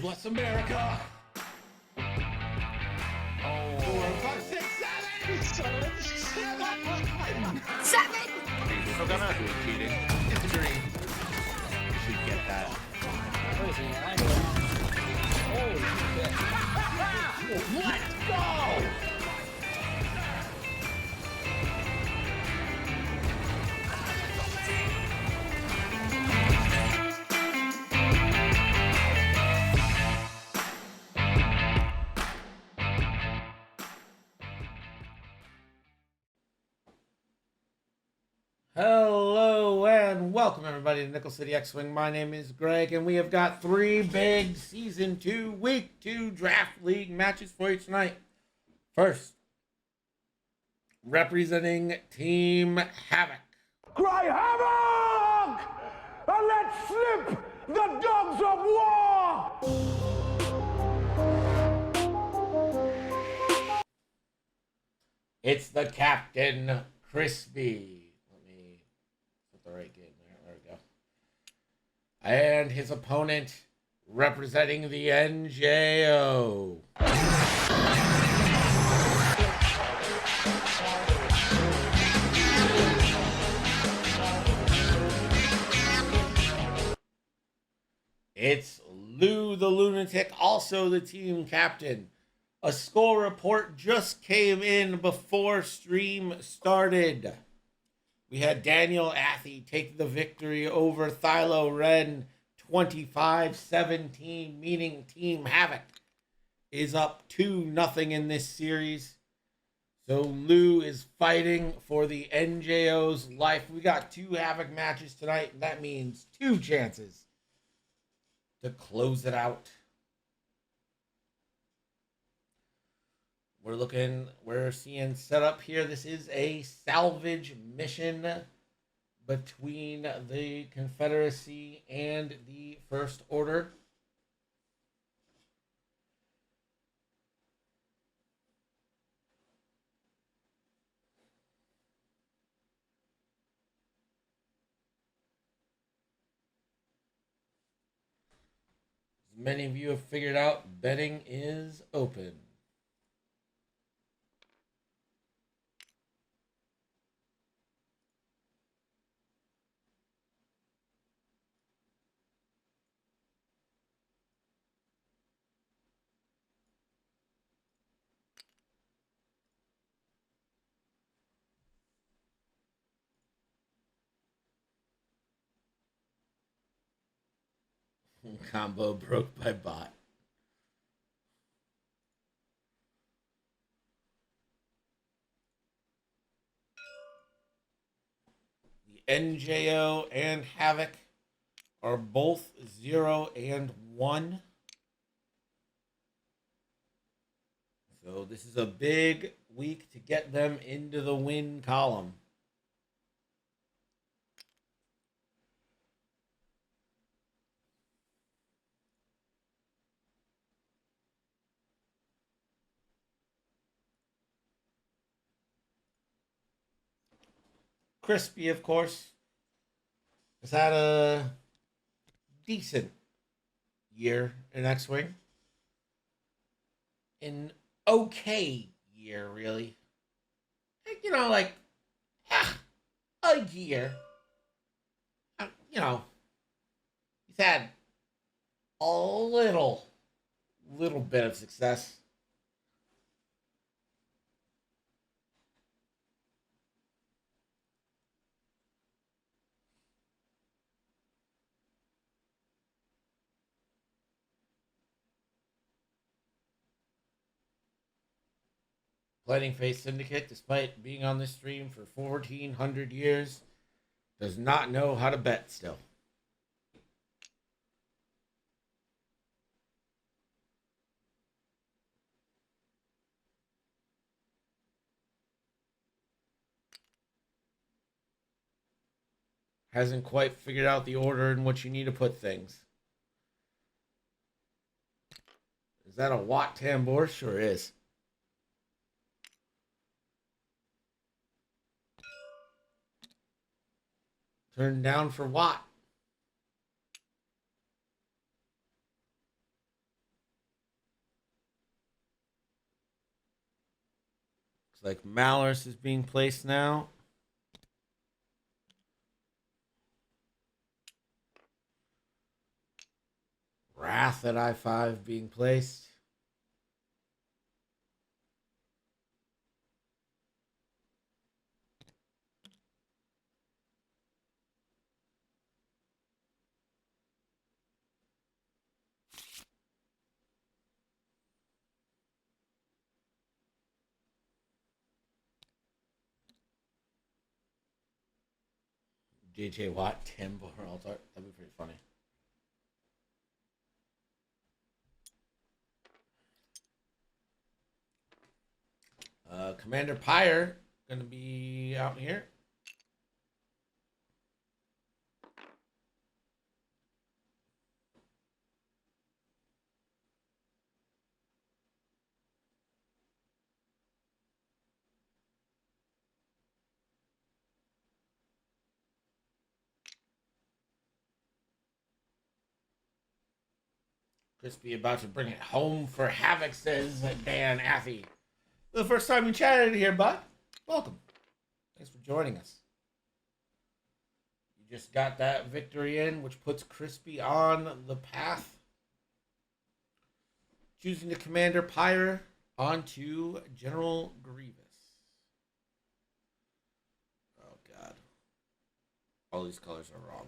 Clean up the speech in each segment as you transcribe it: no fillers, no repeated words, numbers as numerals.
bless America. Oh. 4, 5, 6, 7. 7! Still gonna Cheating. It's a dream. You should get that. Holy shit. Let's go! Hello and welcome everybody to Nickel City X-Wing. My name is Greg and we have got 3 big Season 2 Week 2 Draft League matches for you tonight. First, representing Team Havoc. Cry havoc! And let slip the dogs of war! It's the Captain, Chrispy. Let me put the right game there. There we go. And his opponent, representing the NJO. It's Lou the Lunatic, also the team captain. A score report just came in before stream started. We had Daniel Athey take the victory over Thylo Ren 25-17, meaning Team Havoc is up 2-0 in this series. So Lou is fighting for the NJO's life. We got 2 Havoc matches tonight, and that means 2 chances to close it out. We're seeing set up here. This is a salvage mission between the Confederacy and the First Order. As many of you have figured out, betting is open. Combo broke by bot. The NJO and Havoc are both 0-1. So this is a big week to get them into the win column. Chrispy, of course, has had a decent year in X-Wing. An okay year, really. You know, like, a year. You know, he's had a little bit of success. Planning Face Syndicate, despite being on this stream for 1,400 years, does not know how to bet still. Hasn't quite figured out the order in which you need to put things. Is that a Watt Tambor? Sure is. Turned down for Watt. Looks like Malorus is being placed now. Wrath at I5 being placed. JJ Watt, Tim Altar. That'd be pretty funny. Commander Pyre going to be out here. Chrispy about to bring it home for Havoc, says Dan Affy. For the first time you chatted here, bud. Welcome. Thanks for joining us. You just got that victory in, which puts Chrispy on the path. Choosing the Commander Pyre onto General Grievous. Oh, God. All these colors are wrong.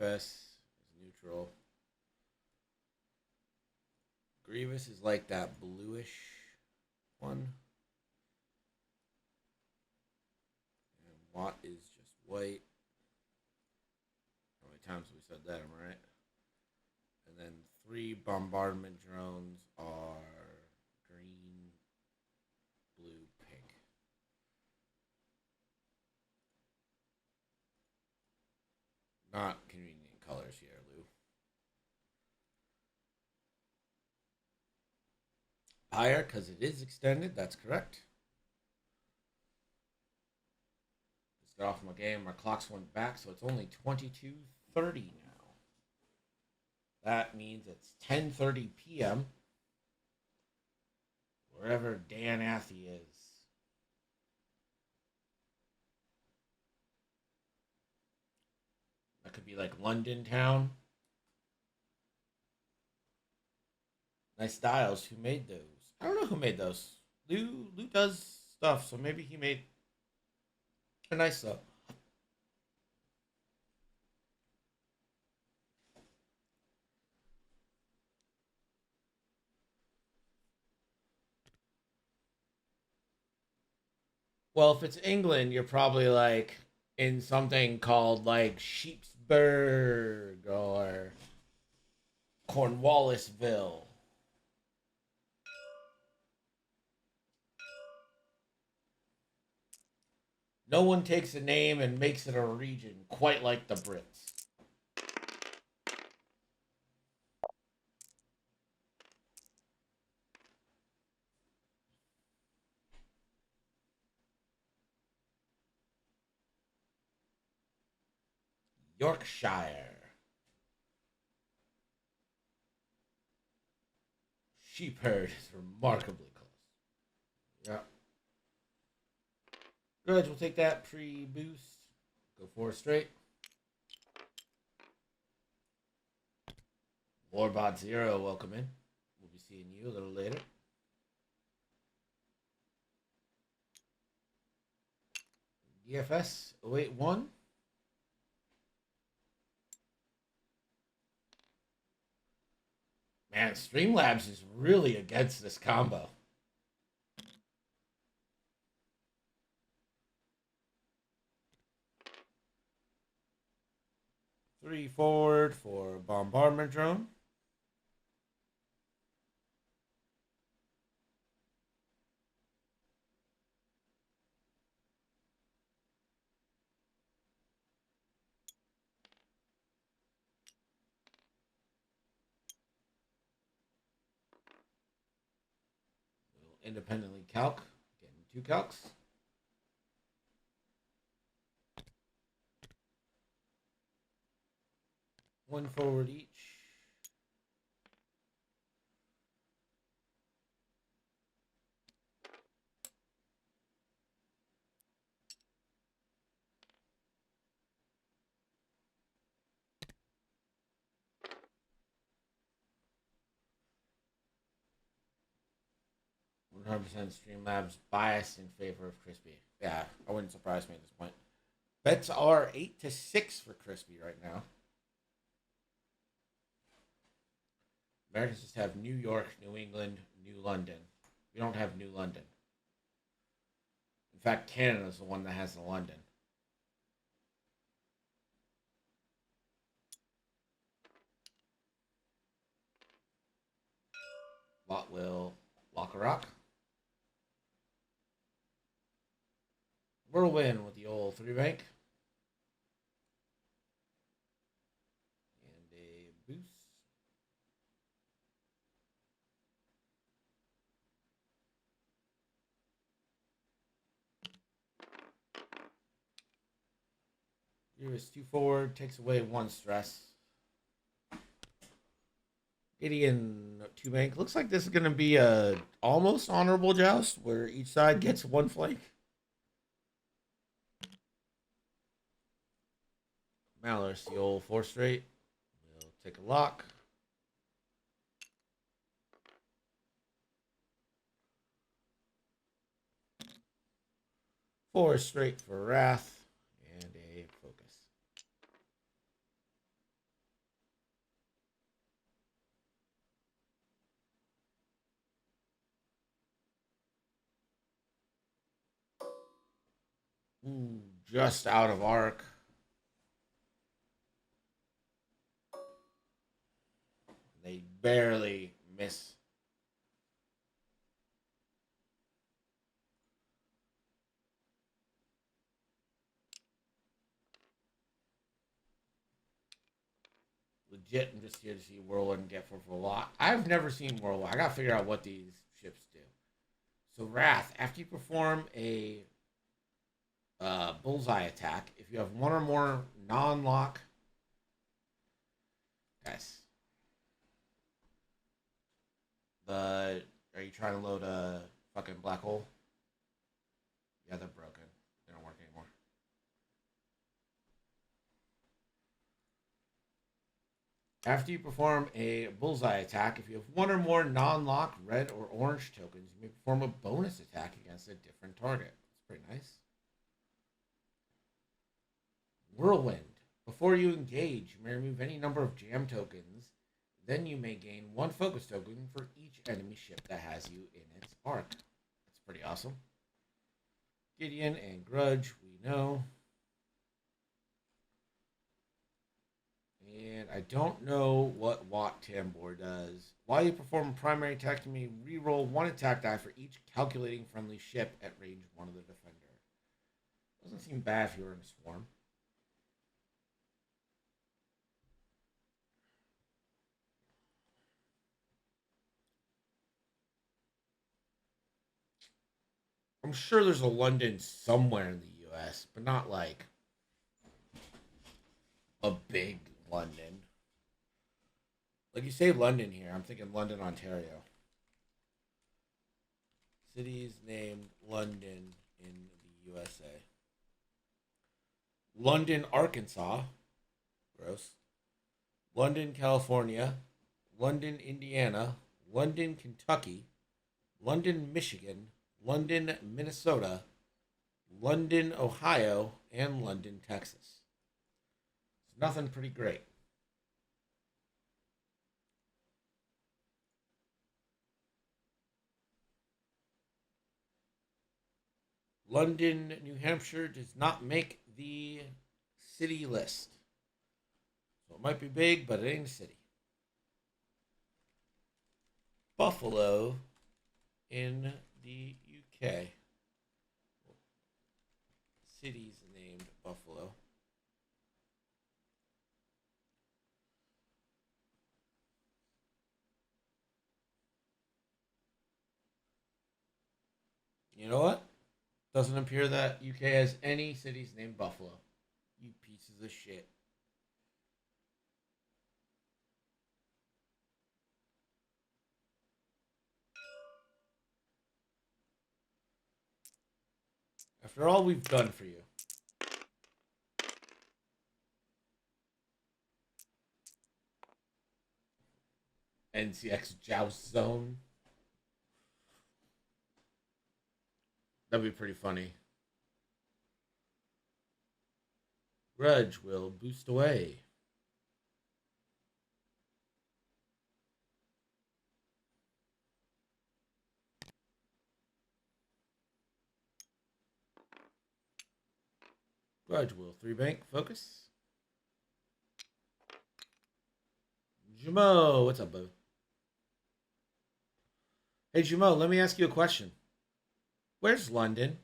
DFS is neutral. Grievous is like that bluish one. And Watt is just white. How many times have we said that? Am I right? And then 3 bombardment drones are green, blue, pink. Not convenient colors here, Lou. Higher, because it is extended. That's correct. Let's get off my game. Our clocks went back, so it's only 22:30 now. That means it's 10:30 p.m. wherever Dan Affy is. That could be like London town. Nice styles. Who made those? I don't know who made those. Lou does stuff, so maybe he made a nice stuff. Well, if it's England, you're probably like in something called like Sheepsburg or Cornwallisville. No one takes a name and makes it a region quite like the Brits. Yorkshire. Sheep herd is remarkably close. Yeah. Grudge, we'll take that pre-boost. Go 4 straight. Warbot 0, welcome in. We'll be seeing you a little later. DFS 081. Man, Streamlabs is really against this combo. 3 forward for bombardment drone. We'll independently calc, getting 2 calcs. One forward each. %, Streamlabs biased in favor of Chrispy. Yeah, I wouldn't surprise me at this point. Bets are 8-6 for Chrispy right now. Americans just have New York, New England, New London. We don't have New London. In fact, Canada is the one that has the London. Lot will lock a rock. Whirlwind with the old 3-bank. And a boost. Here is 2 forward, takes away 1 stress. Gideon 2-bank. Looks like this is going to be a almost honorable joust where each side gets 1 flank. Malice, the old 4 straight. We'll take a lock. Four straight for Wrath and a focus. Ooh, just out of arc. They barely miss. Legit, I'm just here to see Whirlwind get for a lot. I've never seen Whirlwind. I gotta figure out what these ships do. So Wrath, after you perform a bullseye attack, if you have 1 or more non-lock, guys, are you trying to load a fucking black hole? Yeah, they're broken. They don't work anymore. After you perform a bullseye attack, if you have 1 or more non-lock red or orange tokens, you may perform a bonus attack against a different target. That's pretty nice. Whirlwind. Before you engage, you may remove any number of jam tokens. Then you may gain 1 focus token for each enemy ship that has you in its arc. That's pretty awesome. Gideon and Grudge, we know. And I don't know what Watt Tambor does. While you perform a primary attack, you may reroll 1 attack die for each calculating friendly ship at range 1 of the defender. Doesn't seem bad if you were in a swarm. I'm sure there's a London somewhere in the US, but not like a big London. Like you say London here, I'm thinking London, Ontario. Cities named London in the USA. London, Arkansas. Gross. London, California. London, Indiana. London, Kentucky. London, Michigan. London, Minnesota. London, Ohio. And London, Texas. It's nothing pretty great. London, New Hampshire does not make the city list. So it might be big, but it ain't a city. Buffalo in the UK. Cities named Buffalo. You know what? Doesn't appear that UK has any cities named Buffalo. You pieces of shit. After all we've done for you. NCX Joust Zone. That'd be pretty funny. Grudge will boost away. Grudge will 3-bank focus. Jamo, what's up, bud? Hey, Jamo, let me ask you a question. Where's London?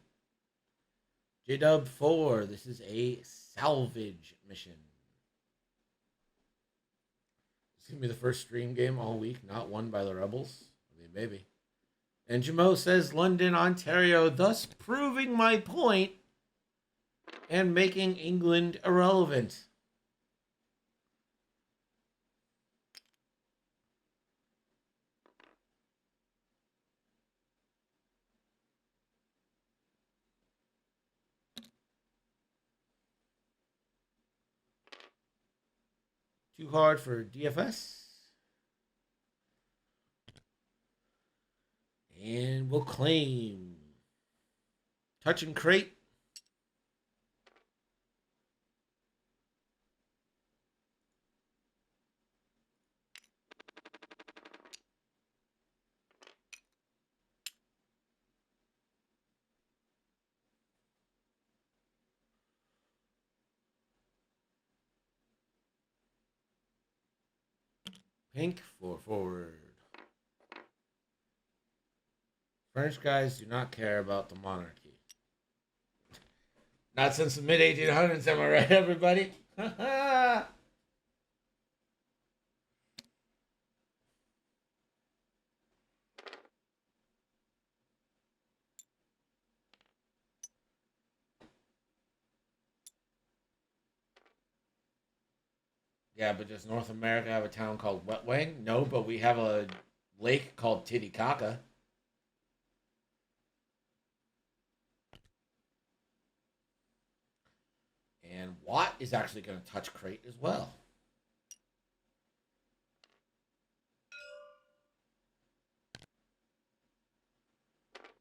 JW4, this is a salvage mission. It's going to be the first stream game all week, not won by the Rebels. I mean, maybe. And Jamo says London, Ontario, thus proving my point and making England irrelevant. Too hard for DFS. And we'll claim. Touch and crate. Pink for forward. French guys do not care about the monarchy. Not since the mid-1800s, am I right, everybody? Yeah, but does North America have a town called Wetwang? No, but we have a lake called Titicaca. And Watt is actually going to touch crate as well.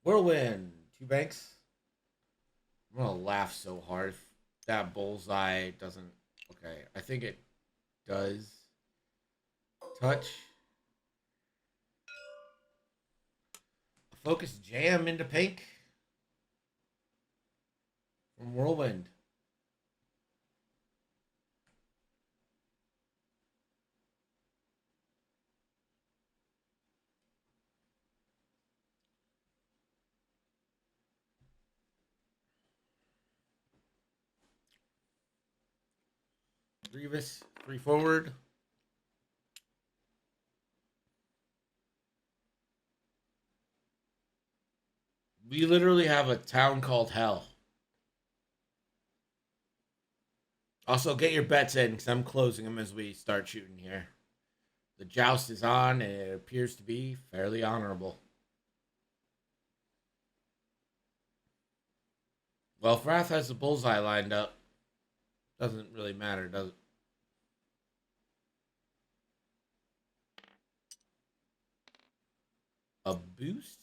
Whirlwind, 2 banks. I'm going to laugh so hard if that bullseye doesn't... Okay, I think it does touch. A focus jam into pink from Whirlwind. Grievous, 3 forward. We literally have a town called Hell. Also, get your bets in because I'm closing them as we start shooting here. The joust is on and it appears to be fairly honorable. Well, if Wrath has the bullseye lined up, doesn't really matter, does it? A boost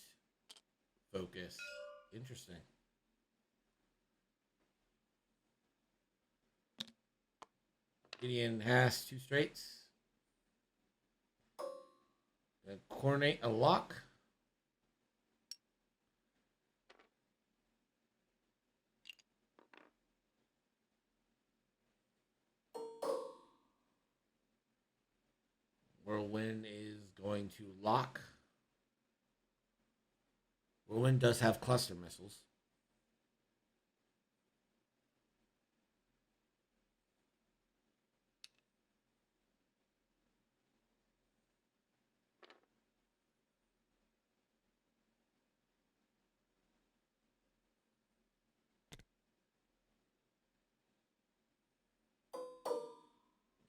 focus. Interesting. Gideon has 2 straights. Coordinate a lock. Whirlwind is going to lock. Whirlwind does have cluster missiles.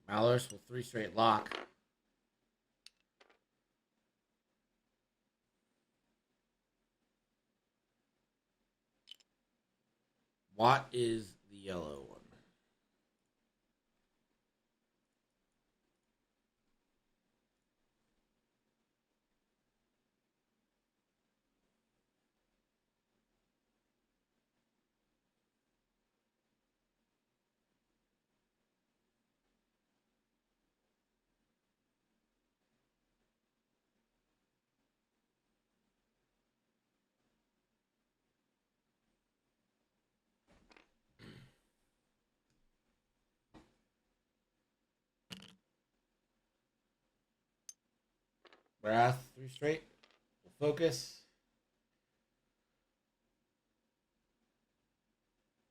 Malorus with 3 straight lock. What is the yellow one? Wrath, 3 straight. We'll focus.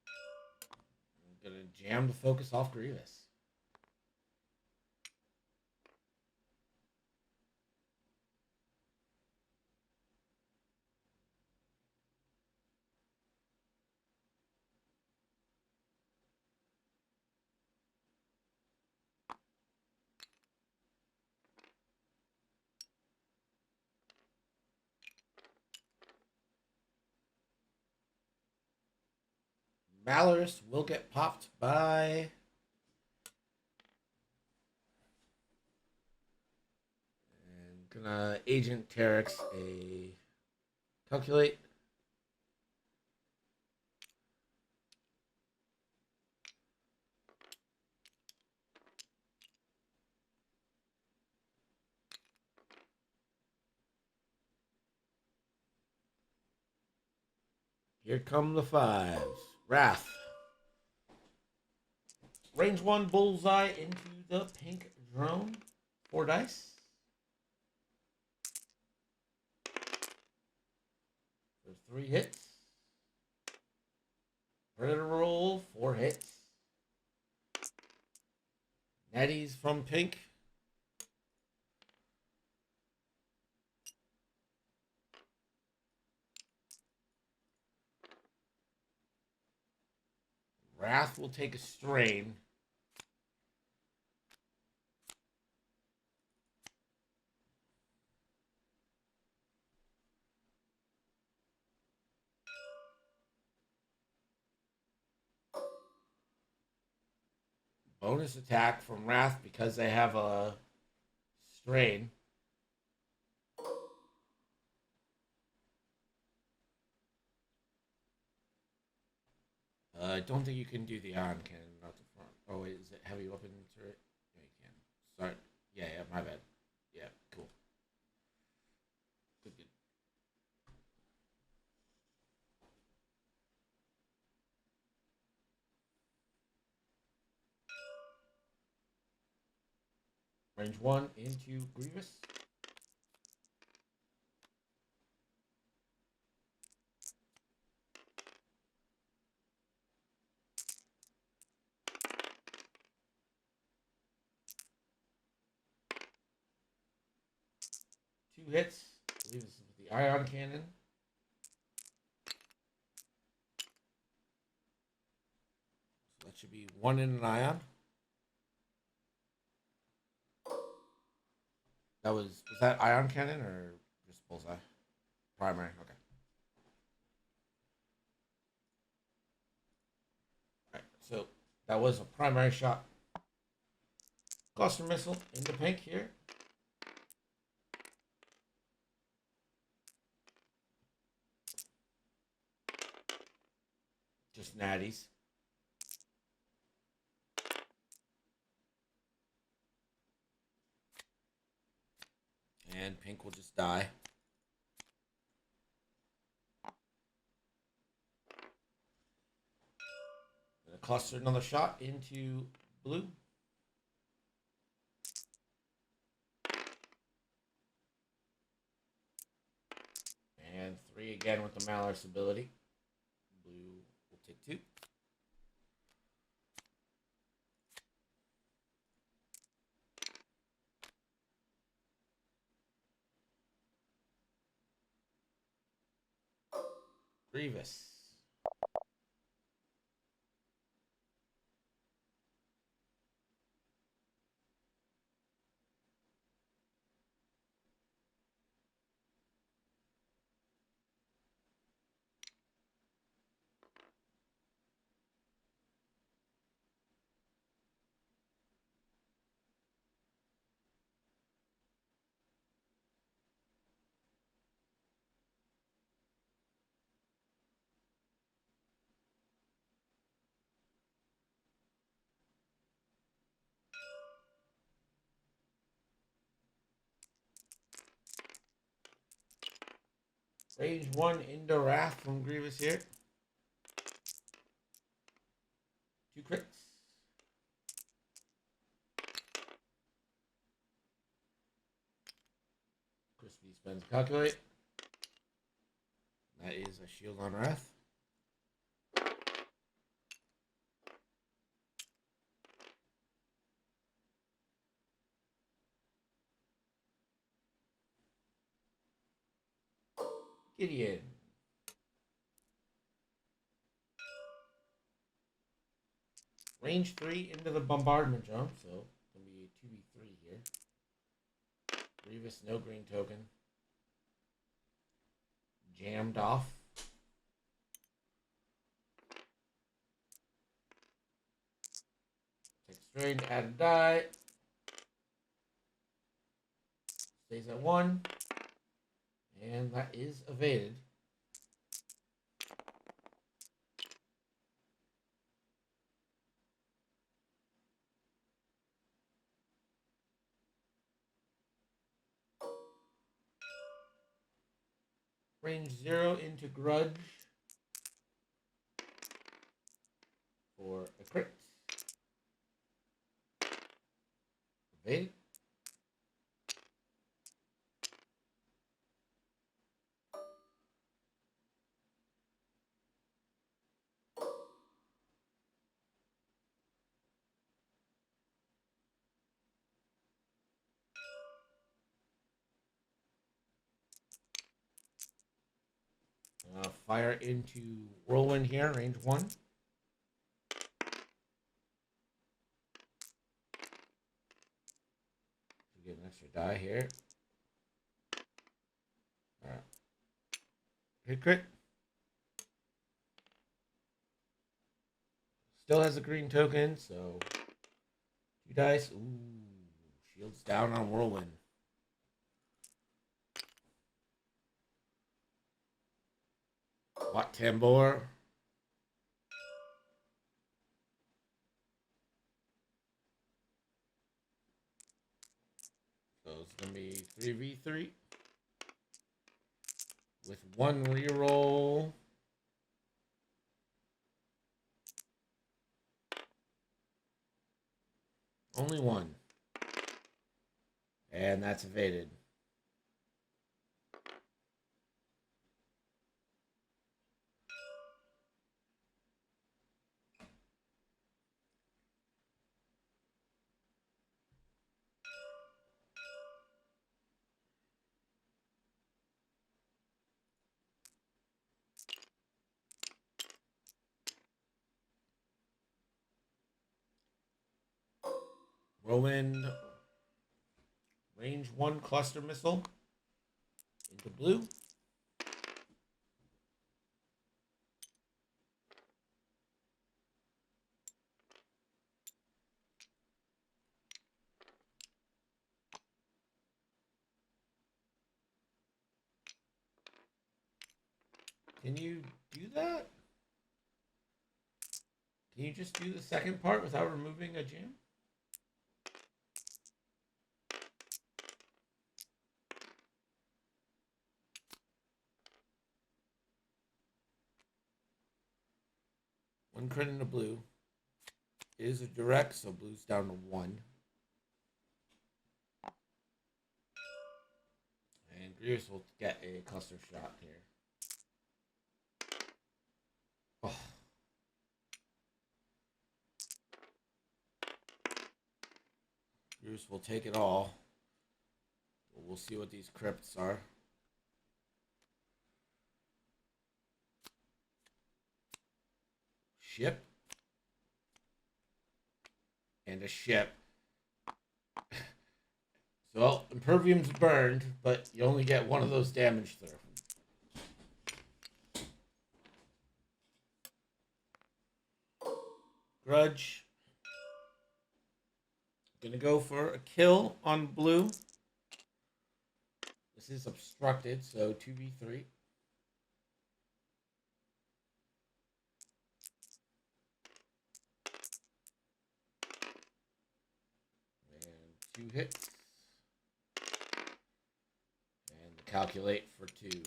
I'm gonna jam the focus off Grievous. Valorous will get popped by and gonna Agent Terex a calculate. Here come the fives. Wrath. Range 1 bullseye into the pink drone. 4 dice. For 3 hits. Predator roll, 4 hits. Netties from pink. Wrath will take a strain. Bonus attack from Wrath because they have a strain. I don't think you can do the ion cannon out the front. Oh, wait, is it heavy weapon turret? Yeah, you can. Sorry. Yeah, my bad. Yeah, cool. Good. Range 1 into Grievous. Two hits. I believe this is with the ion cannon. So that should be 1 in an ion. Was that ion cannon or just bullseye? Primary, okay. Alright, so that was a primary shot. Cluster missile into pink here. Just natties. And pink will just die. Gonna cluster another shot into blue. And 3 again with the Malorous ability. Blue will take 2. Grievous. Range 1 into Wrath from Grievous here. 2 crits. Chrispy spends Calculate. That is a shield on Wrath. Gideon. Range 3 into the bombardment jump, so it's going to be a 2v3 here. Grievous, no green token. Jammed off. Take strain, add a die. Stays at 1. And that is evaded. Range 0 into Grudge for a crit. Evade. Fire into Whirlwind here, range 1. Get an extra die here. Alright. Hit crit. Still has a green token, so 2 dice. Ooh, shields down on Whirlwind. What Tambor? So it's going to be 3v3 with 1 reroll. Only 1. And that's evaded. Whirlwind, range 1 cluster missile into blue. Can you do that? Can you just do the second part without removing a jam? One crit into blue. It is a direct, so blue's down to 1. And Grievous will get a cluster shot here. Oh. Grievous will take it all. We'll see what these crypts are. Ship. And a ship. So, Impervium's burned, but you only get 1 of those damage through. Grudge. Gonna go for a kill on blue. This is obstructed, so 2v3. And 2 hits. And calculate for 2.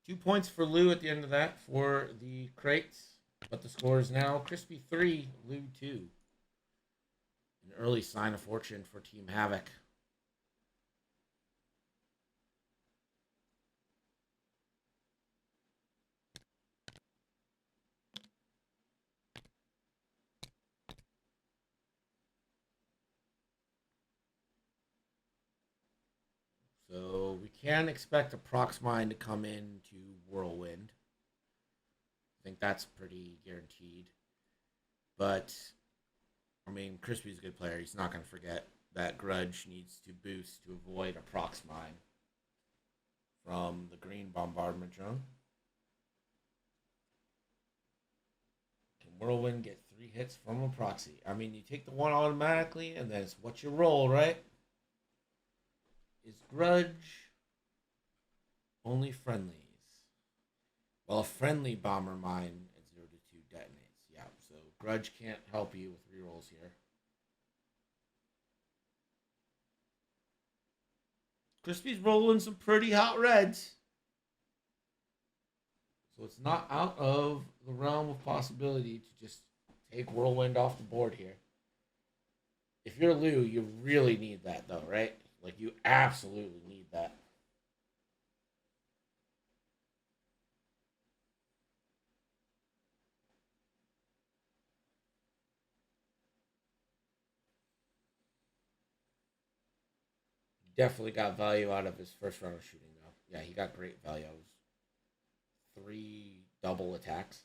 2 points for Lou at the end of that for the crates. But the score is now Chrispy 3, Lou 2. An early sign of fortune for Team Havoc. So we can expect a Prox Mine to come in to Whirlwind. I think that's pretty guaranteed. But, I mean, Crispy's a good player. He's not going to forget that Grudge needs to boost to avoid a Prox Mine from the green bombardment drone. Can Whirlwind get 3 hits from a proxy? I mean, you take the 1 automatically, and then it's what you roll, right? Is Grudge only friendlies? Well, a friendly bomber mine at 0 to 2 detonates. Yeah, so Grudge can't help you with rerolls here. Crispy's rolling some pretty hot reds. So it's not out of the realm of possibility to just take Whirlwind off the board here. If you're Lou, you really need that, though, right? Like, you absolutely need that. Definitely got value out of his first round of shooting, though. Yeah, he got great value. It was 3 double attacks.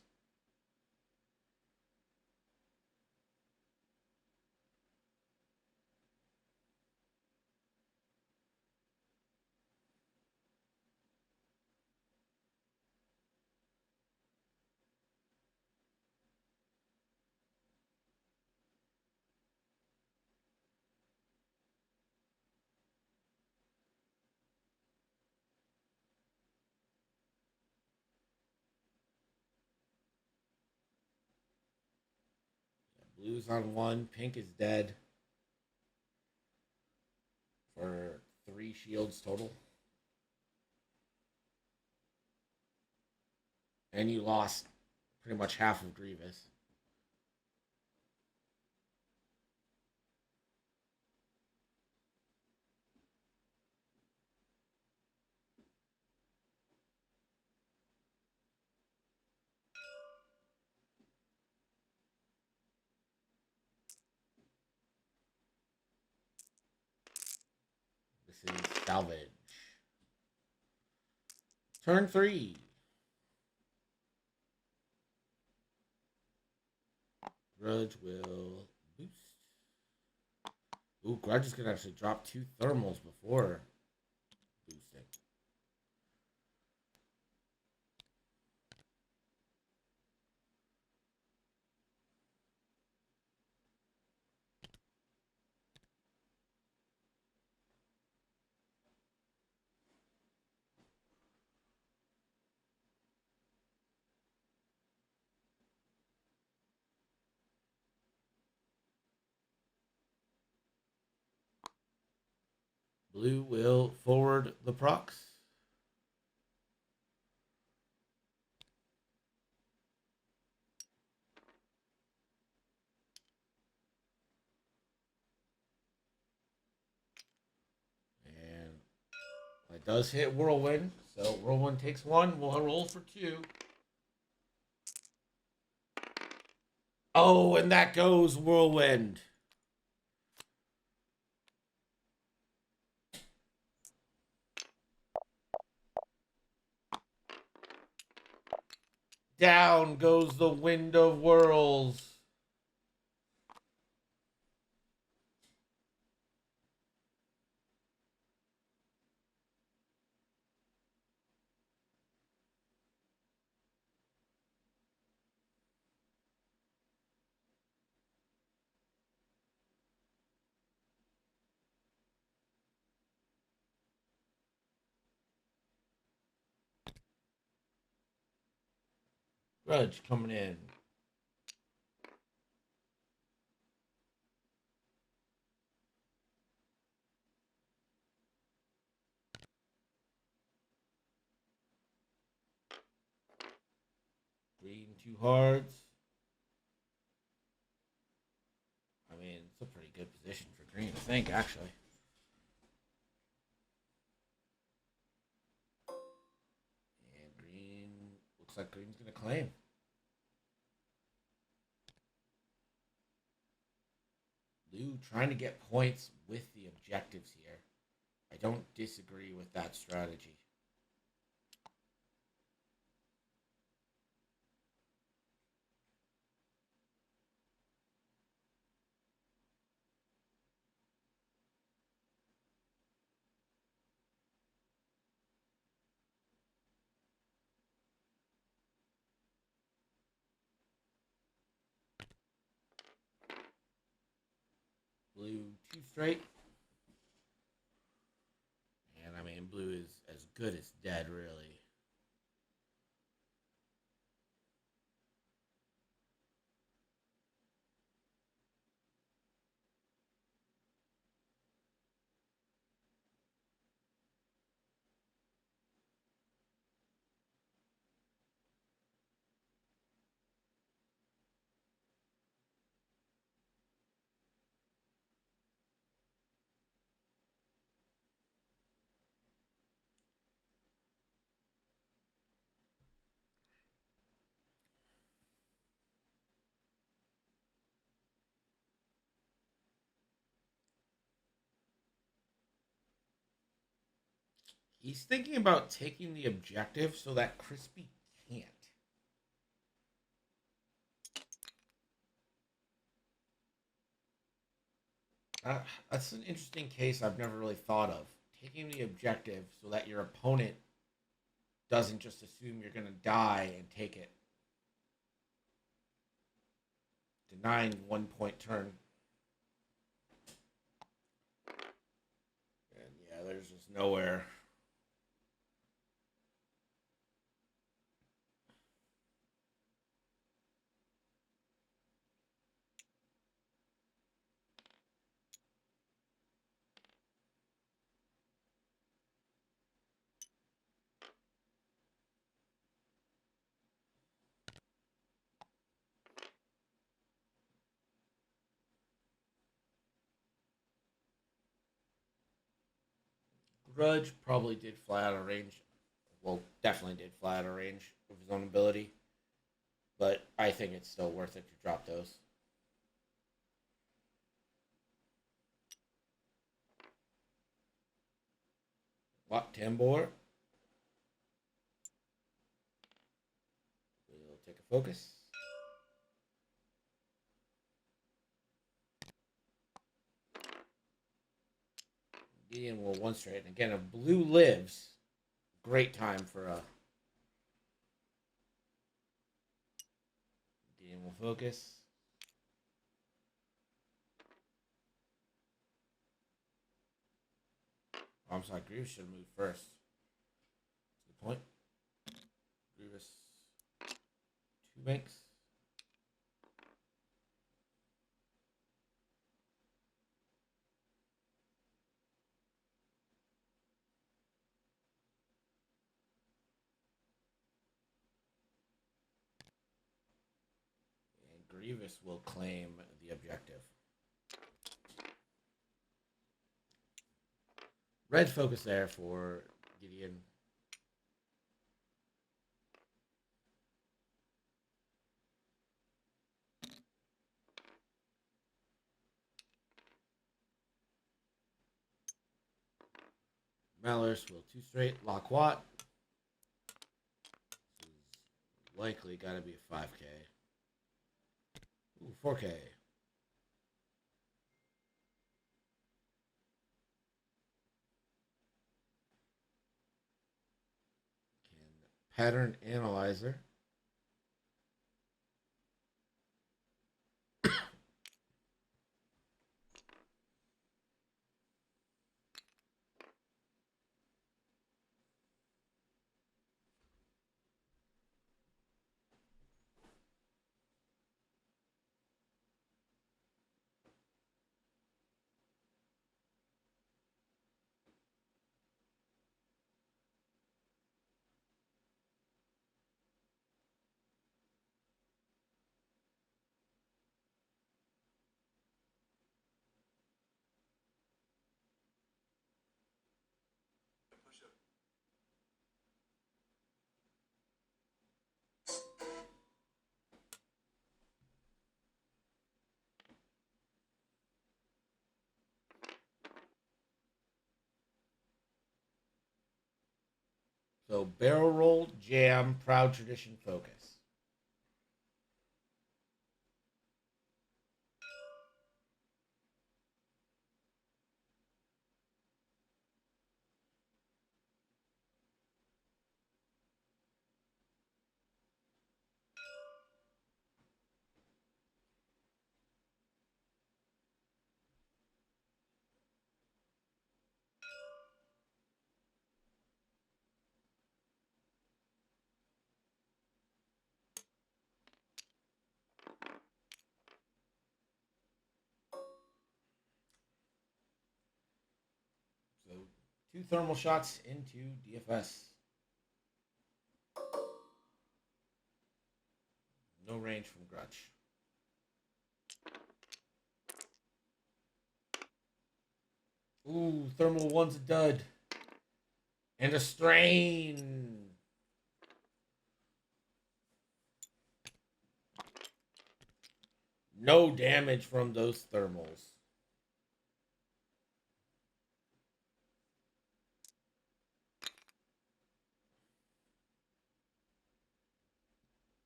Blue's on 1. Pink is dead for 3 shields total. And you lost pretty much half of Grievous. This is salvage. Turn 3. Grudge will boost. Ooh, Grudge is going to actually drop 2 thermals before boosting. Blue will forward the procs. And it does hit Whirlwind. So Whirlwind takes 1. We'll roll for 2. Oh, and that goes Whirlwind. Down goes the Wind of Whirls. Grudge coming in. 2 hearts. I mean, it's a pretty good position for green, I think, actually. And green, looks like green's going to claim. Blue trying to get points with the objectives here. I don't disagree with that strategy. Blue 2 straight. And I mean, blue is as good as dead, really. He's thinking about taking the objective so that Chrispy can't. That's an interesting case I've never really thought of. Taking the objective so that your opponent doesn't just assume you're going to die and take it. Denying 1 point turn. And yeah, there's just nowhere. Grudge probably did fly out of range. Well, definitely did fly out of range of his own ability. But I think it's still worth it to drop those. Lock Tambor. We'll take a focus. Gideon will 1 straight. And again, if blue lives, great time for a Gideon will focus. Oh, I'm sorry, Grievous should have moved first. That's a good point. Grievous 2 banks. And Grievous will claim the objective. Red focus there for Gideon. Malus will 2 straight. Lock Watt. This is likely got to be a 5K. Ooh, 4K. Can pattern analyzer. So barrel roll, jam, proud tradition, focus. So 2 thermal shots into DFS. No range from Grudge. Ooh, thermal 1's a dud. And a strain. No damage from those thermals.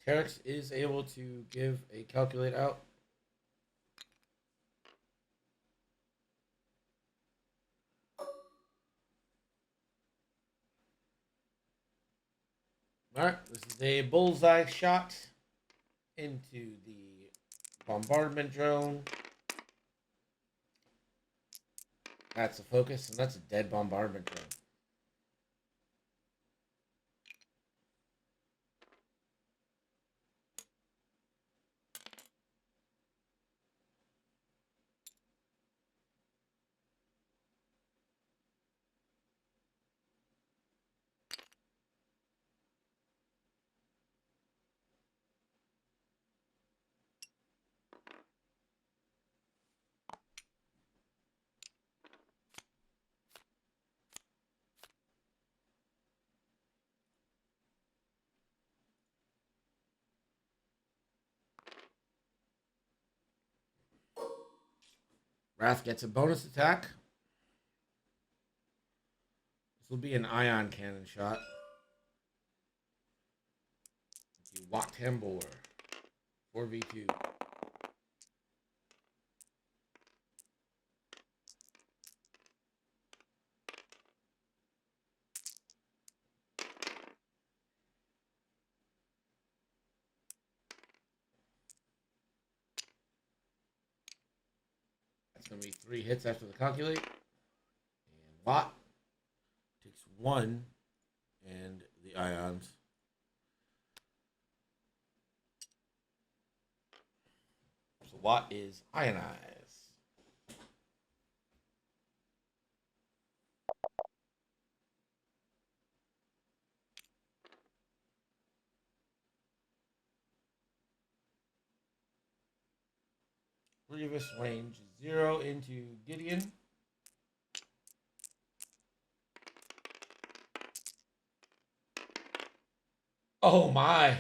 Terex is able to give a calculate out. Alright, this is a bullseye shot into the bombardment drone. That's a focus, and that's a dead bombardment drone. Wrath gets a bonus attack. This will be an ion cannon shot. Watt Tambor. 4v2. That's going to be 3 hits after the calculate. And Watt takes 1 and the ions. So Watt is ionized. Grievous range 0 into Gideon. Oh my.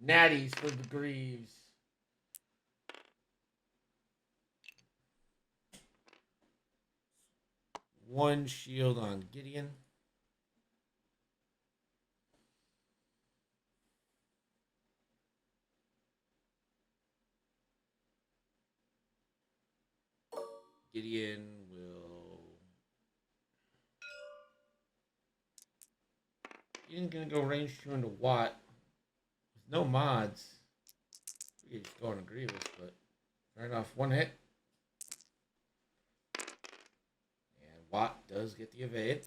Natties for the Greaves. One shield on Gideon. Gideon will. Gideon's gonna go range 2 into Watt. With no mods. We could just go on a Grievous, but fair enough. 1 hit. And Watt does get the evade.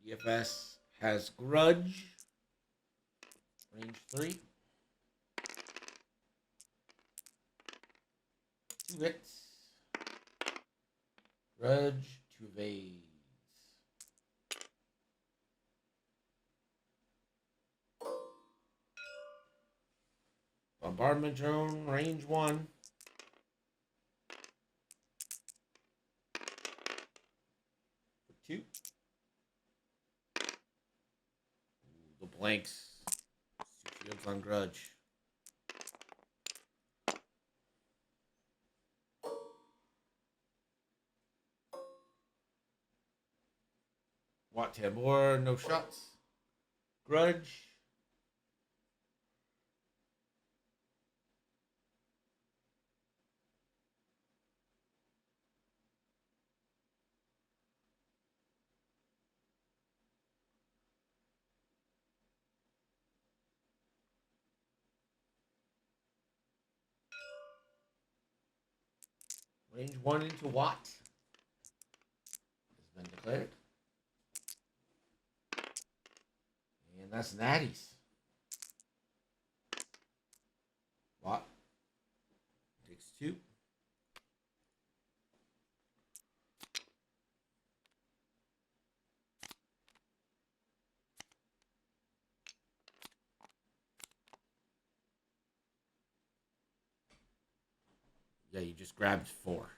DFS has Grudge. Range 3. 2 hits. Grudge, 2 evades. Bombardment drone, range 1. For 2. Ooh, the blanks. 2 shields on Grudge. Watt Tambor, no shots. Grudge. Range 1 into Watt has been declared. And that's Natty's. Watt takes 2. Yeah, you just grabbed 4.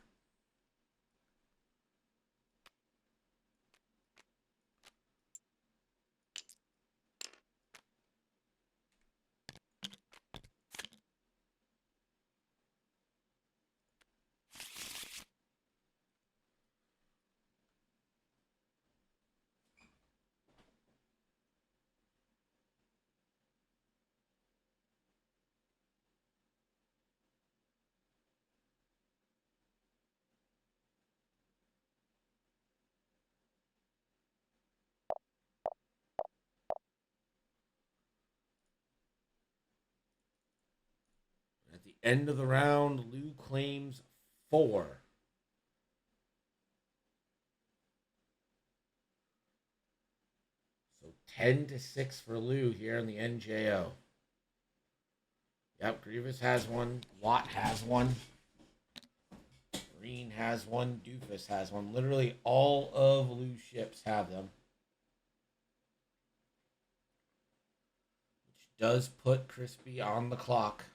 At the end of the round, Lou claims 4. So 10-6 for Lou here in the NJO. Yep, Grievous has one. Watt has one. Green has one. Doofus has one. Literally all of Lou's ships have them. Which does put Chrispy on the clock.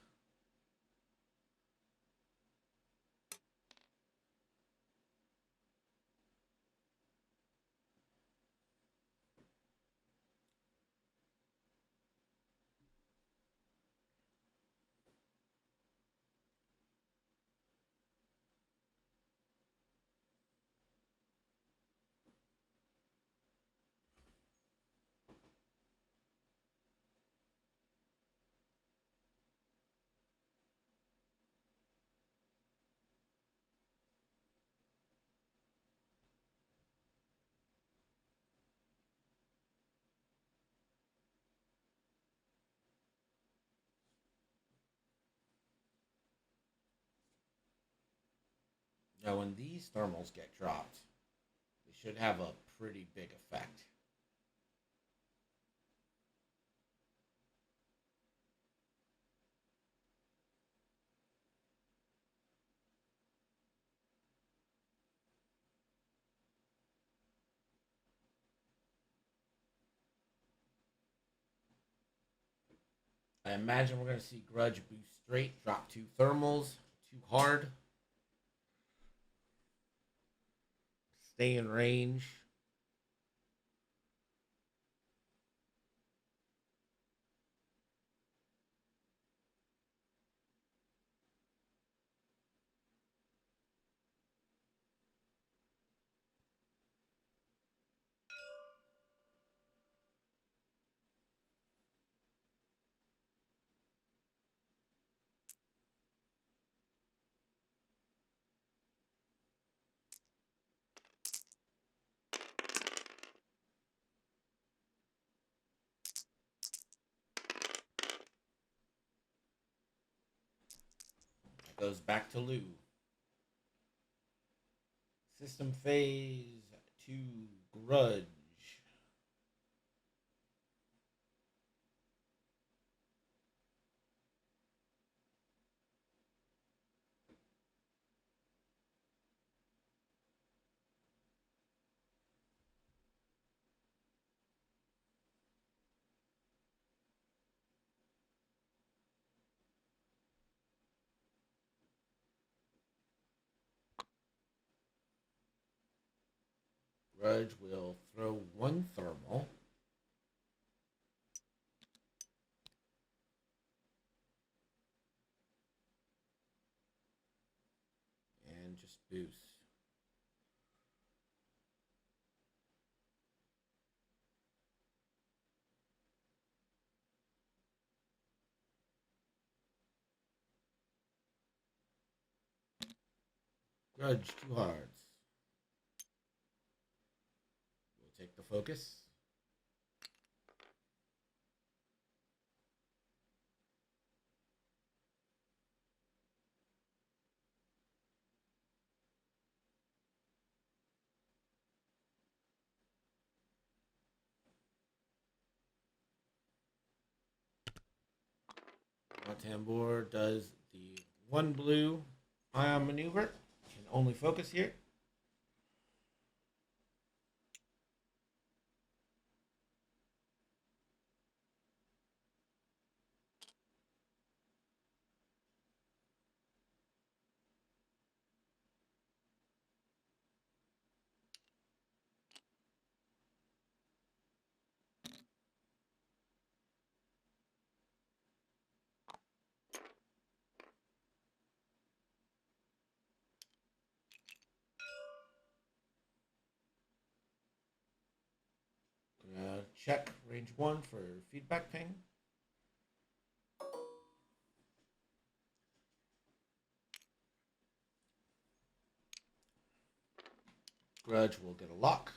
Now, when these thermals get dropped, they should have a pretty big effect. I imagine we're going to see Grudge boost straight, drop 2 thermals, 2 hard. Stay in range. Goes back to Lou. System phase to Grudge. Grudge will throw 1 thermal. And just boost. Grudge, 2 hearts. We'll take the focus. Tambor does the 1 blue ion maneuver. Can only focus here. Check range 1 for feedback ping. Grudge will get a lock.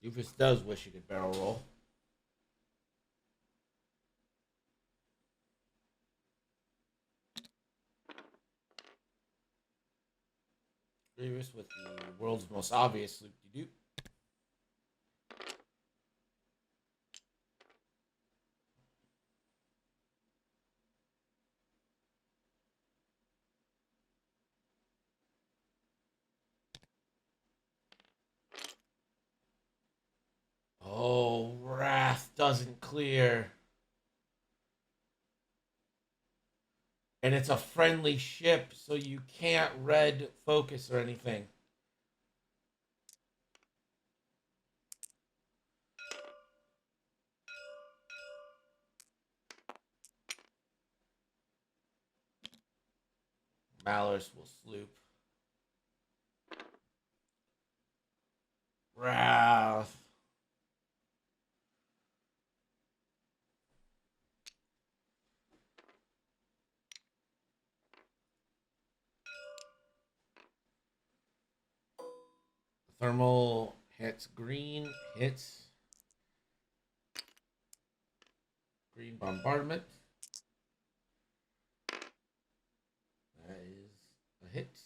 Doofus does wish he could barrel roll. Doofus with the world's most obvious loop-de-doop. Oh, Wrath doesn't clear. And it's a friendly ship, so you can't red focus or anything. Malorus will sloop. Wrath. Thermal hits green, hits green bombardment. That is a hit.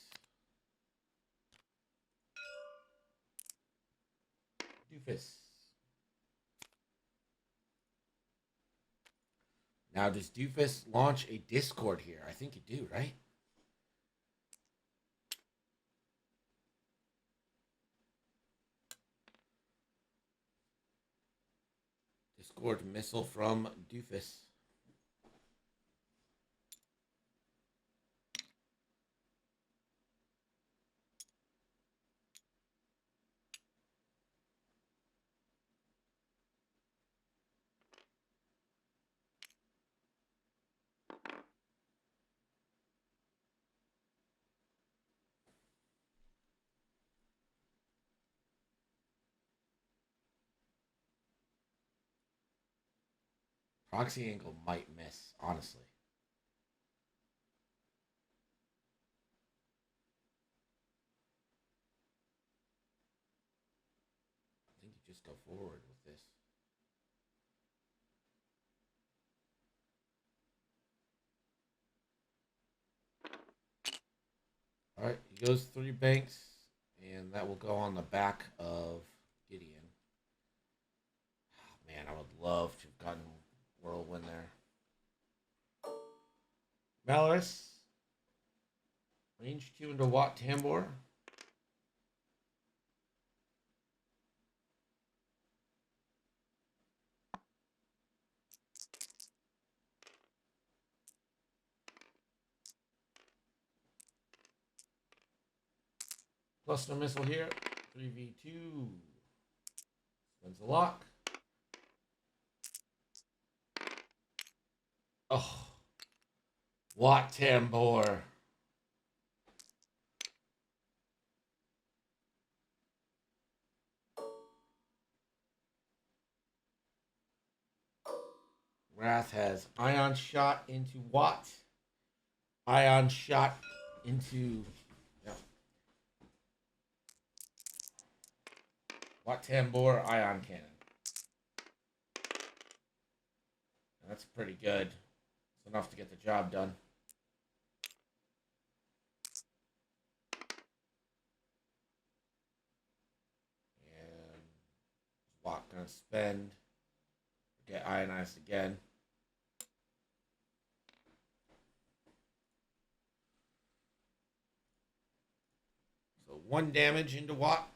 Doofus. Now, does Doofus launch a Discord here? I think you do, right? Discord missile from Doofus. Proxy angle might miss, honestly. I think you just go forward with this. goes 3 banks, and that will go on the back of Gideon. Oh, man, I would love to have gotten Whirlwind there. Valorous. Range 2 into Watt Tambor. Cluster missile here. 3v2. Spins a lock. Oh. Watt Tambor. Wrath has Ion Shot into Watt. Ion Shot into... Watt Tambor, Ion Cannon. And that's pretty good. It's enough to get the job done. And Watt gonna spend. Get ionized again. So 1 damage into Watt.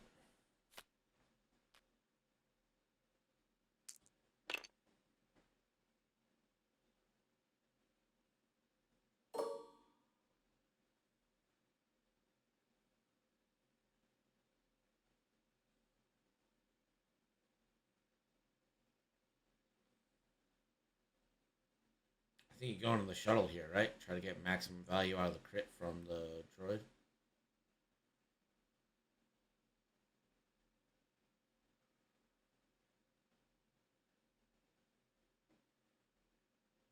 I think you're going to the shuttle here, right? Try to get maximum value out of the crit from the droid.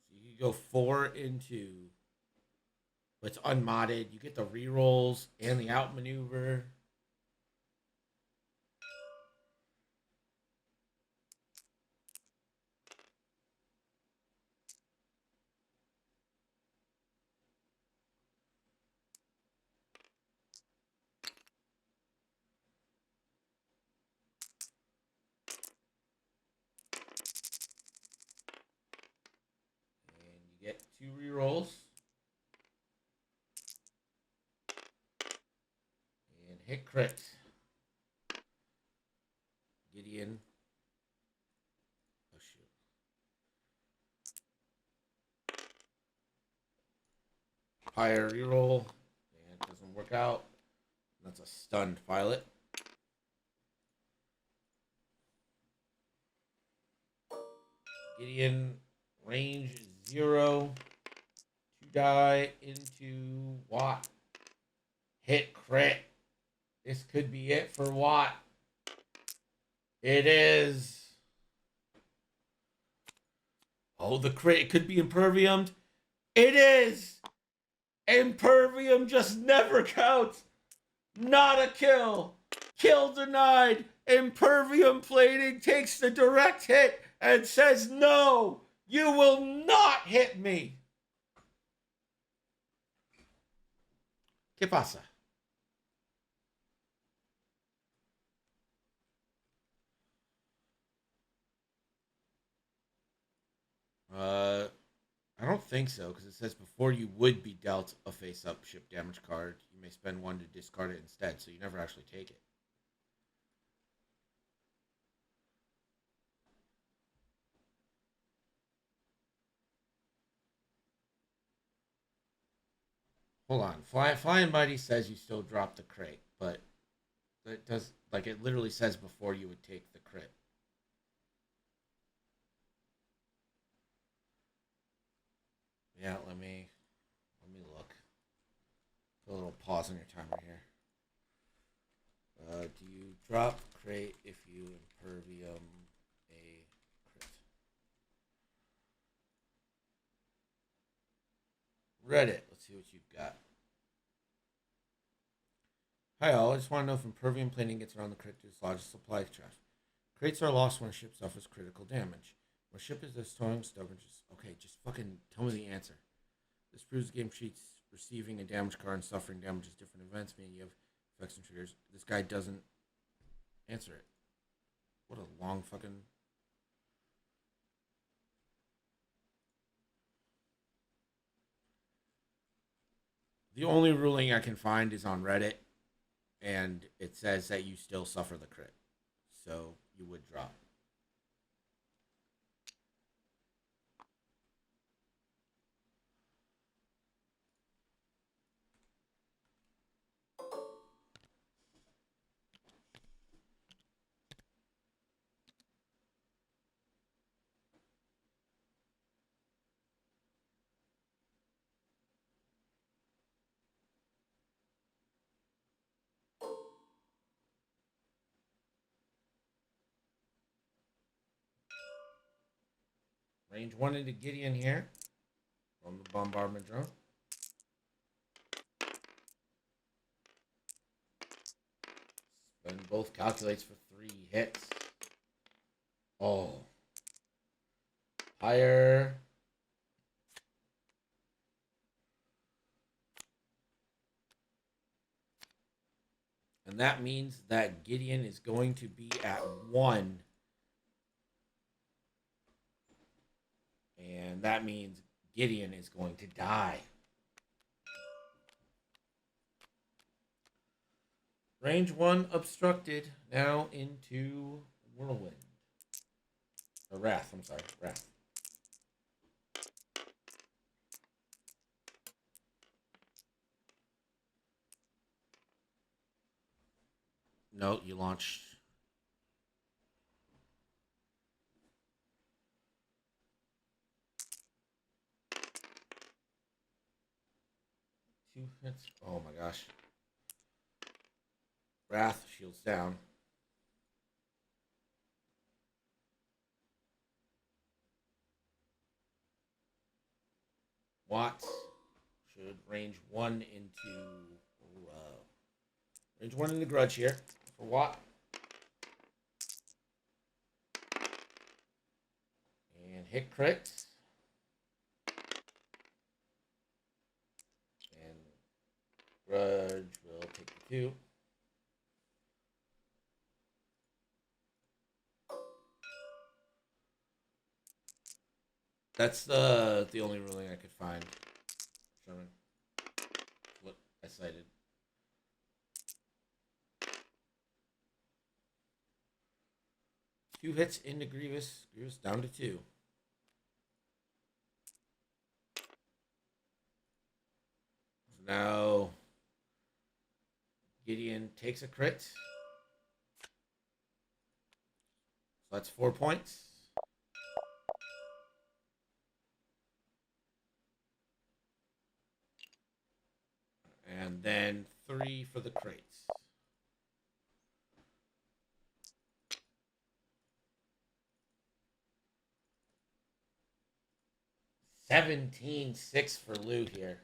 So you can go 4 into, but it's unmodded. You get the rerolls and the outmaneuver. Get 2 rerolls. And hit crit. Gideon. Oh, shoot. Higher reroll. And it doesn't work out. That's a stunned pilot. Gideon, range 0. 2 die into Watt. Hit crit. This could be it for Watt. It is. Oh, the crit. It could be imperviumed. It is. Impervium just never counts. Not a kill. Kill denied. Impervium plating takes the direct hit and says, no, you will not hit me. ¿Qué pasa? I don't think so, because it says before you would be dealt a face-up ship damage card, you may spend 1 to discard it instead, so you never actually take it. Hold on. Flying Mighty says you still drop the crate, but it does, like, it literally says before you would take the crit. Yeah, let me look. Put a little pause on your timer here. Do you drop crate if you impervium a crit? Reddit. Let's see what you've got. Hi all, I just want to know if impervium plating gets around the crit to dislodge supply trash. Crates are lost when a ship suffers critical damage. When a ship is destroying stubborn, just fucking tell me the answer. This proves the game cheats Receiving a damage card and suffering damage is different events, meaning you have effects and triggers. This guy doesn't answer it. What a long fucking... The only ruling I can find is on Reddit, and it says that you still suffer the crit. So you would drop. Range 1 into Gideon here from the bombardment drone. Spend both calculates for 3 hits. Oh. Higher. And that means that Gideon is going to be at 1. And that means Gideon is going to die. Range 1 obstructed. Now into Whirlwind. Or Wrath, I'm sorry. Wrath. No, you launched. Two hits. Oh my gosh. Wrath, shields down. Watts should range 1 into range 1 into Grudge here for Watt. And hit crits. And Grudge will take the 2. That's the only ruling I could find, Sherman. What I cited. Two hits into Grievous. Grievous down to 2. So now Gideon takes a crit. So that's 4 points. And then 3 for the crates. 17-6 for Lou here.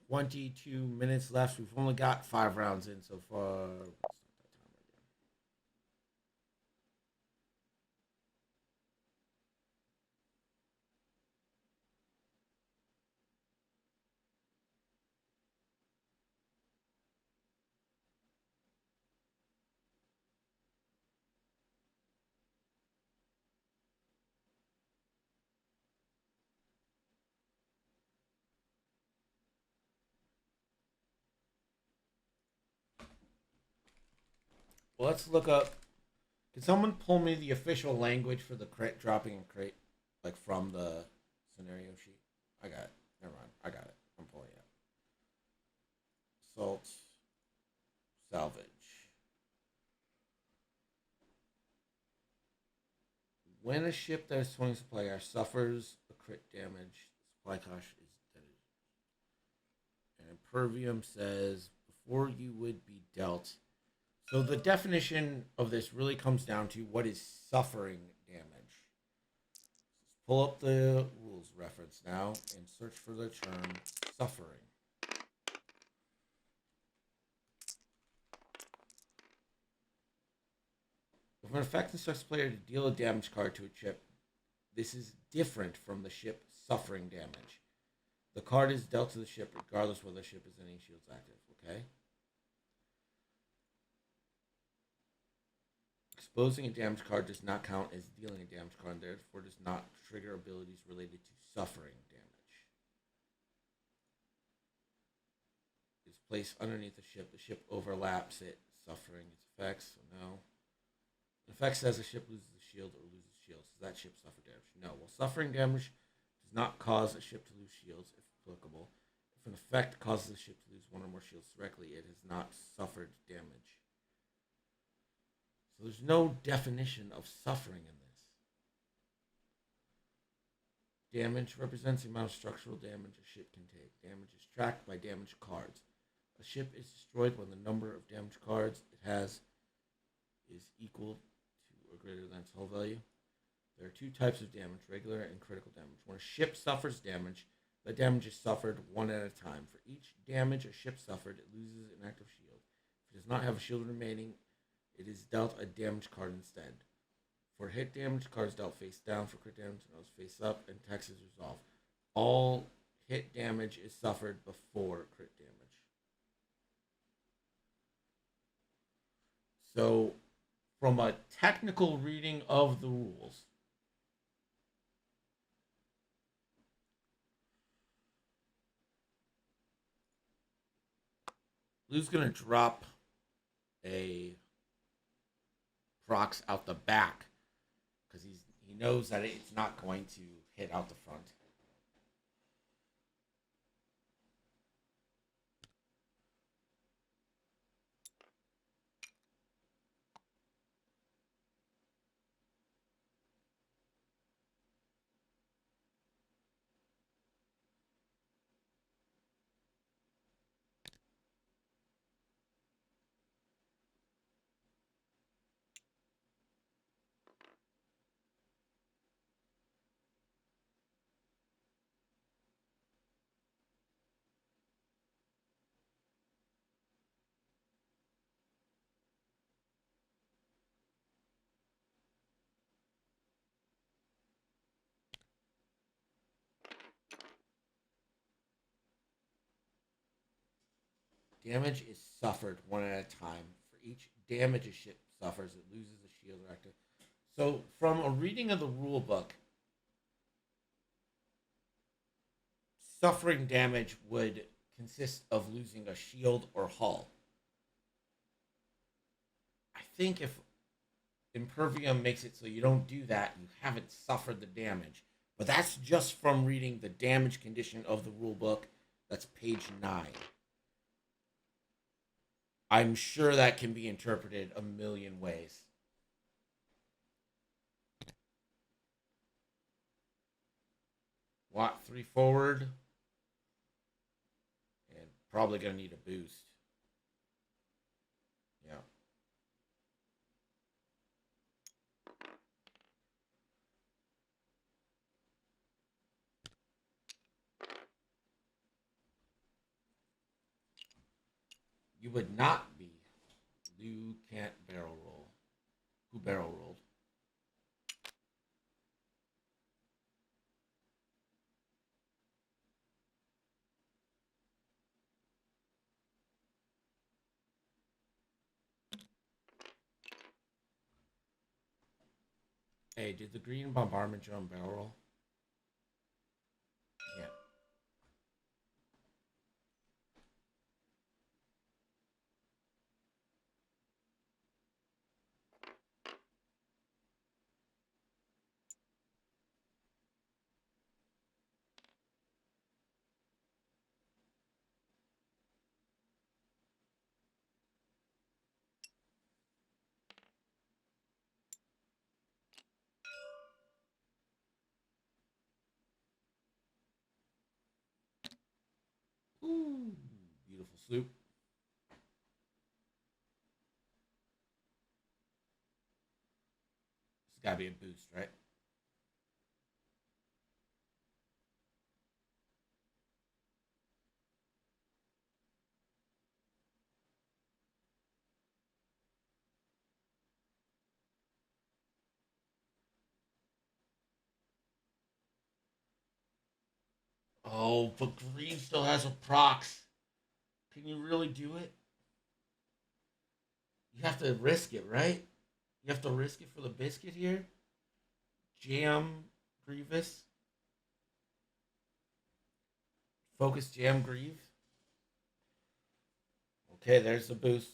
22 minutes left. We've only got 5 rounds in so far. Well, let's look up. Can someone pull me the official language for the crate dropping and crate, like from the scenario sheet? I got it. Never mind. I got it. I'm pulling it up. Assault, salvage. When a ship that is 20 supply gas suffers a crit damage, the supply cost is dead. And Impervium says before you would be dealt. So the definition of this really comes down to what is suffering damage. Let's pull up the rules reference now and search for the term suffering. If an effect instructs the player to deal a damage card to a ship, this is different from the ship suffering damage. The card is dealt to the ship regardless whether the ship is any shields active, okay? Exposing a damage card does not count as dealing a damage card, and therefore does not trigger abilities related to suffering damage. It's placed underneath the ship. The ship overlaps it, suffering its effects, so no. The effect says a ship loses a shield or loses shields. Does that ship suffer damage? No. Well, suffering damage does not cause a ship to lose shields, if applicable. If an effect causes a ship to lose one or more shields directly, it has not suffered damage. So there's no definition of suffering in this. Damage represents the amount of structural damage a ship can take. Damage is tracked by damage cards. A ship is destroyed when the number of damage cards it has is equal to or greater than its hull value. There are 2 types of damage, regular and critical damage. When a ship suffers damage, the damage is suffered one at a time. For each damage a ship suffered, it loses an active shield. If it does not have a shield remaining, it is dealt a damage card instead. For hit damage, cards dealt face down. For crit damage, those face up, and text is resolved. All hit damage is suffered before crit damage. So, from a technical reading of the rules, Lou's going to drop a procs out the back because he knows that it's not going to hit out the front. Damage is suffered one at a time. For each damage a ship suffers, it loses a shield or active. So, from a reading of the rule book, suffering damage would consist of losing a shield or hull. I think if Impervium makes it so you don't do that, you haven't suffered the damage. But that's just from reading the damage condition of the rule book. That's page 9. I'm sure that can be interpreted a million ways. Watt 3 forward. And probably going to need a boost. Yeah. You would not be. Lou can't barrel roll. Who barrel rolled? Hey, did the green bombardment drum barrel roll? Yeah. Ooh, beautiful sloop. It's got to be a boost, right? Oh, but green still has a prox. Can you really do it? You have to risk it, right? You have to risk it for the biscuit here. Jam Grievous. Focus Jam Grieve. Okay, there's the boost.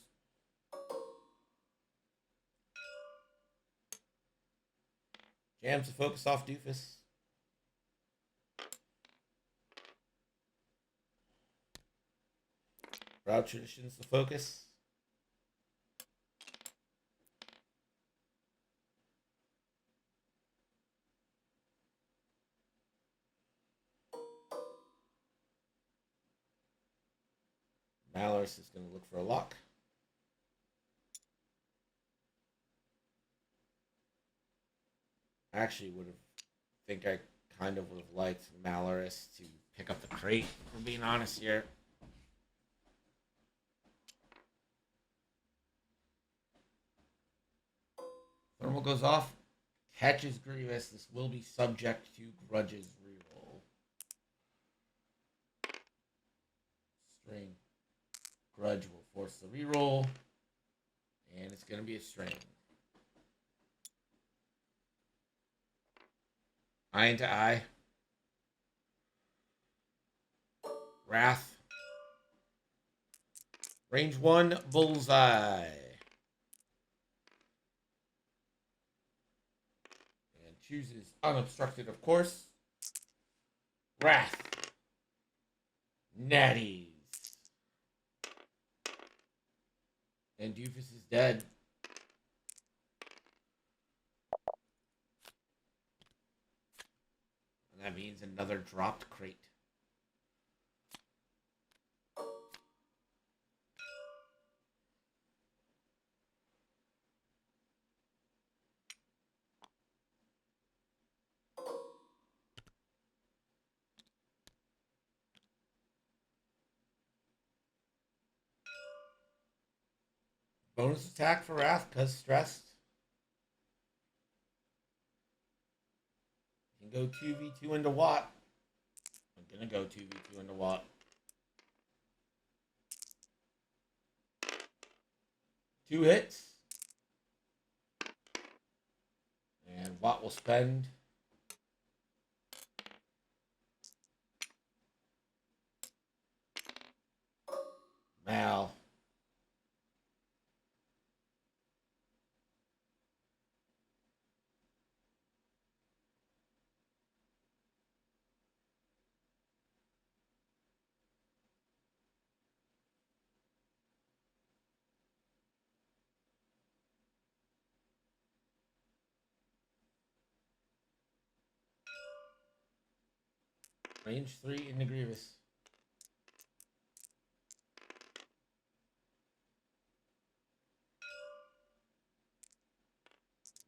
Jams the focus off Doofus. Proud Traditions the focus. Malorus is going to look for a lock. I actually would have think I kind of would have liked Malorus to pick up the crate, for being honest here. Thermal goes off. Catches Grievous. This will be subject to Grudge's reroll. String. Grudge will force the reroll. And it's going to be a string. Eye into eye. Wrath. Range 1, bullseye. And chooses unobstructed, of course. Wrath. Natties. And Doofus is dead. And that means another dropped crate. Bonus attack for Wrath because stressed. You can go 2v2 into Watt. I'm going to go 2v2 into Watt. Two hits. And Watt will spend. Mal. Range 3 into Grievous.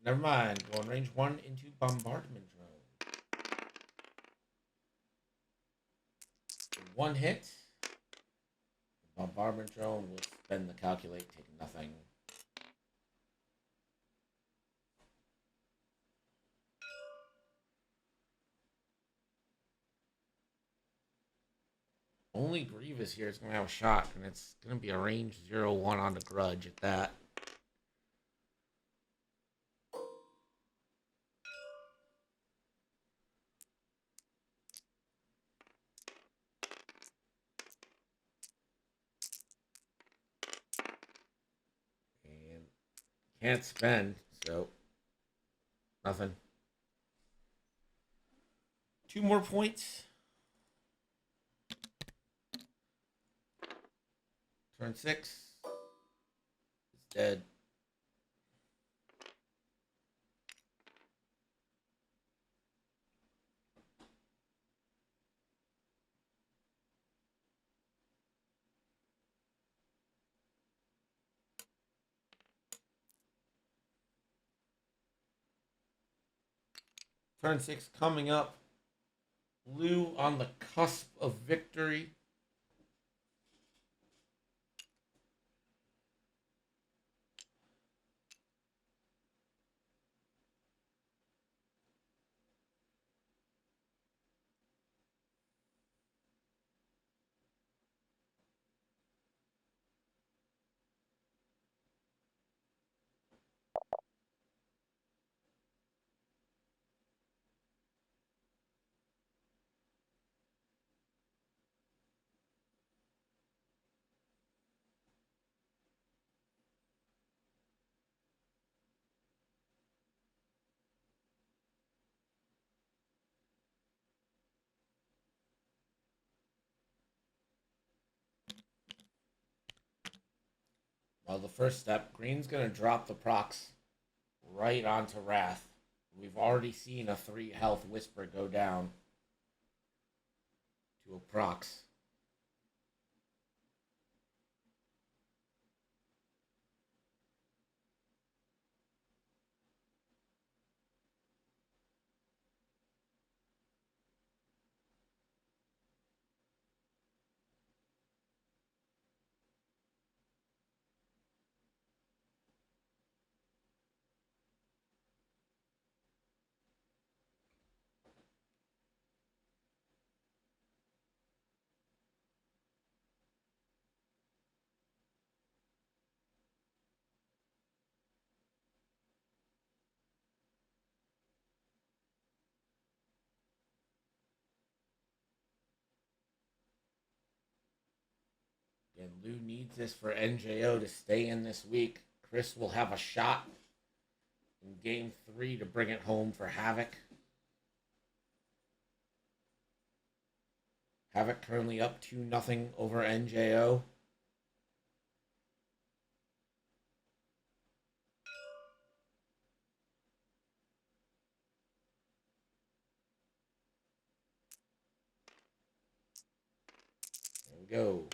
Never mind. Going range 1 into Bombardment Drone. One hit. Bombardment drone will spend the calculate, take nothing. Only Grievous here is going to have a shot, and it's going to be a range 0-1 on the Grudge at that. And can't spend, so nothing. 2 more points. Turn 6. It's dead. Turn 6 coming up. Blue on the cusp of victory. Well, the first step, green's going to drop the procs right onto Wrath. We've already seen a 3 health Whisper go down to a procs. And Lou needs this for NJO to stay in this week. Chris will have a shot in game 3 to bring it home for Havoc. Havoc currently up 2-0 over NJO. There we go.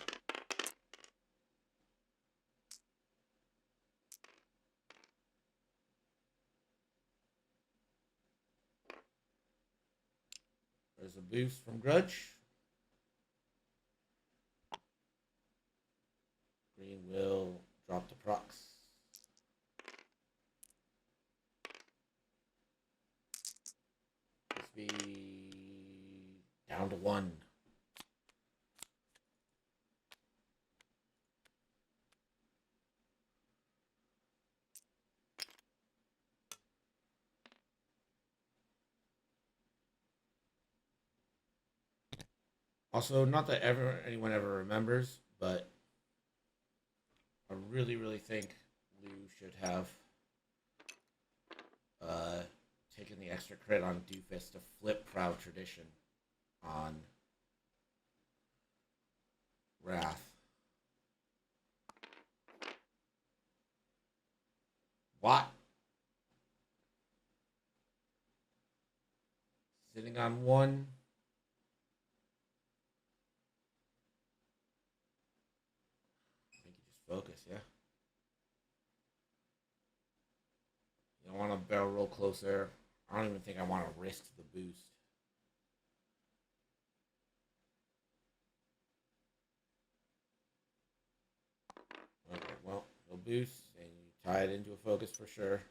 There's a boost from Grudge. Green will drop the procs. Chrispy down to 1. Also, not that anyone ever remembers, but I really think Lou should have taken the extra crit on Doofus to flip Proud Tradition on Wrath. What? Sitting on 1. Focus, yeah. You don't want to barrel roll closer. I don't even think I want to risk the boost. boost, and you tie it into a focus for sure.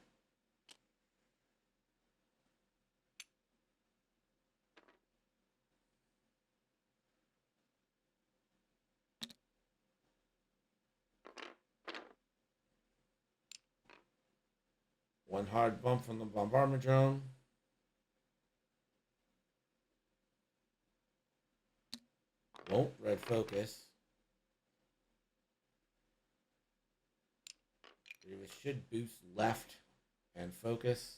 One hard bump from the bombardment drone. Won't red focus. Grievous should boost left and focus.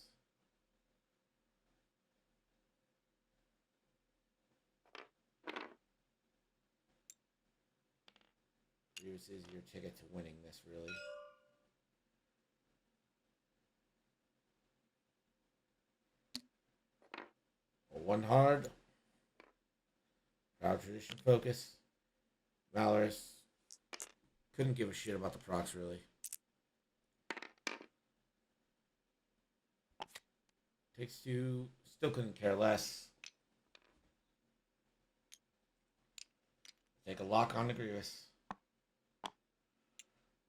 Grievous is your ticket to winning this, really. One hard. Proud tradition focus. Valorous couldn't give a shit about the procs, really. Takes two. Still couldn't care less. Take a lock on the Grievous.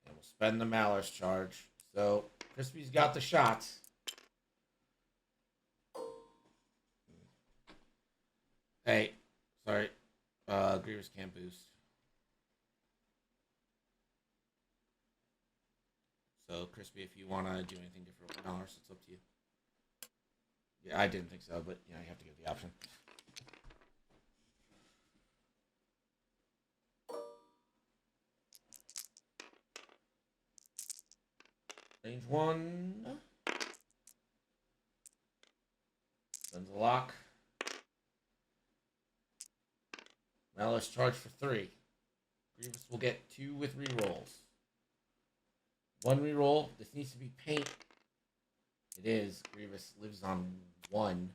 And we'll spend the Malorous charge. So, Chrispy's got the shots. Hey, sorry. Grievous can't boost. So, Chrispy, if you want to do anything different with Malorous, it's up to you. Yeah, I didn't think so, but you have to give the option. Range 1. Sends a lock. Malorous charge for 3. Grievous will get 2 with rerolls. 1 reroll. This needs to be paint. It is. Grievous lives on 1.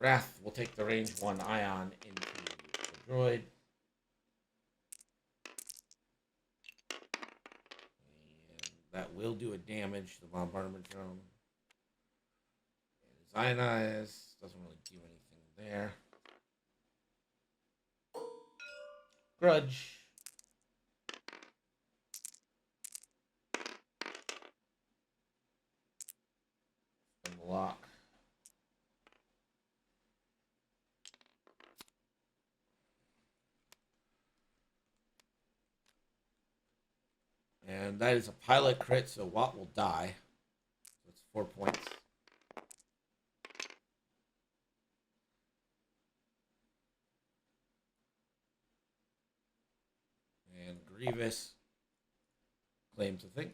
Wrath will take the range 1 ion into the droid. And that will do a damage to the bombardment drone. And Zionize doesn't really do anything there. Grudge. Unlock. And that is a pilot crit, so Watt will die. So it's 4 points. And Grievous claims a thing.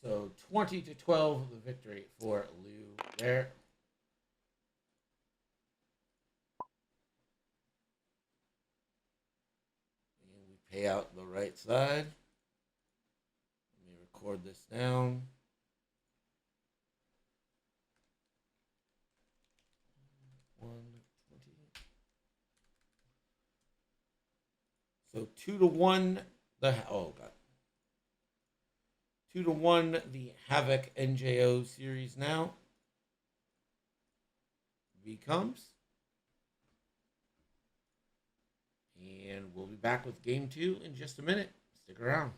So 20-12, the victory for Liu there. And we pay out the right side. Let me record this down. So 2-1, the oh god. 2-1, the Havoc NJO series now becomes. And we'll be back with game 2 in just a minute. Stick around.